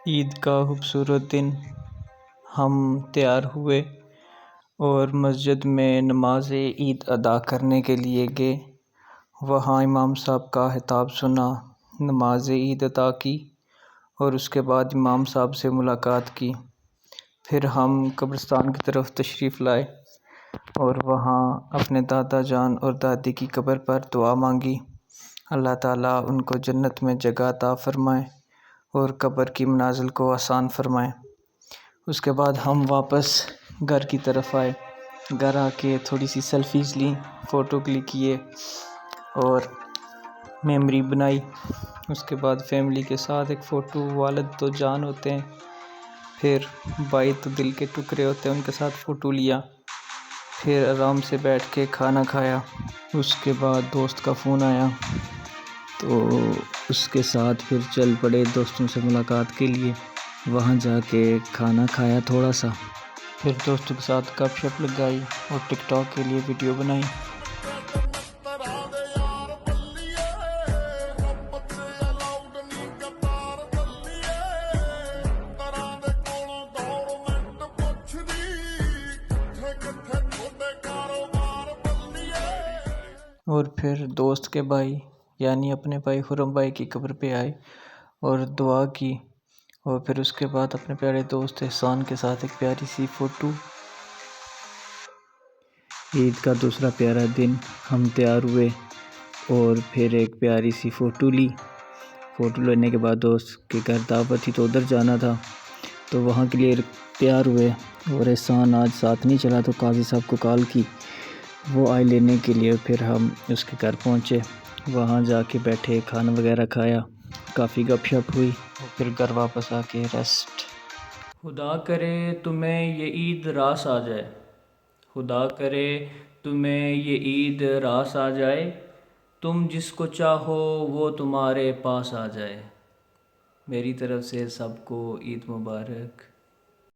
عید کا خوبصورت دن ہم تیار ہوئے اور مسجد میں نماز عید ادا کرنے کے لیے گئے۔ وہاں امام صاحب کا خطاب سنا، نماز عید ادا کی اور اس کے بعد امام صاحب سے ملاقات کی۔ پھر ہم قبرستان کی طرف تشریف لائے اور وہاں اپنے دادا جان اور دادی کی قبر پر دعا مانگی، اللہ تعالیٰ ان کو جنت میں جگہ عطا فرمائے اور قبر کی منازل کو آسان فرمائے۔ اس کے بعد ہم واپس گھر کی طرف آئے، گھر آ کے تھوڑی سی سیلفیز لیں، فوٹو کلک کیے اور میموری بنائی۔ اس کے بعد فیملی کے ساتھ ایک فوٹو، والد تو جان ہوتے ہیں، پھر بھائی تو دل کے ٹکڑے ہوتے ہیں، ان کے ساتھ فوٹو لیا، پھر آرام سے بیٹھ کے کھانا کھایا۔ اس کے بعد دوست کا فون آیا تو اس کے ساتھ پھر چل پڑے دوستوں سے ملاقات کے لیے۔ وہاں جا کے کھانا کھایا تھوڑا سا، پھر دوستوں کے ساتھ گپ شپ لگائی اور ٹک ٹاک کے لیے ویڈیو بنائی۔ اور پھر دوست کے بھائی یعنی اپنے بھائی خرم بھائی کی قبر پہ آئے اور دعا کی، اور پھر اس کے بعد اپنے پیارے دوست احسان کے ساتھ ایک پیاری سی فوٹو۔ عید کا دوسرا پیارا دن ہم تیار ہوئے اور پھر ایک پیاری سی فوٹو لی۔ فوٹو لینے کے بعد دوست کے گھر دعوت تھی تو ادھر جانا تھا، تو وہاں کے لیے تیار ہوئے اور احسان آج ساتھ نہیں چلا تو قاضی صاحب کو کال کی، وہ آئے لینے کے لیے۔ پھر ہم اس کے گھر پہنچے، وہاں جا کے بیٹھے، کھانا وغیرہ کھایا، کافی گپ شپ ہوئی، پھر گھر واپس آ کے ریسٹ۔ خدا کرے تمہیں یہ عید راس آ جائے، خدا کرے تمہیں یہ عید راس آ جائے، تم جس کو چاہو وہ تمہارے پاس آ جائے۔ میری طرف سے سب کو عید مبارک۔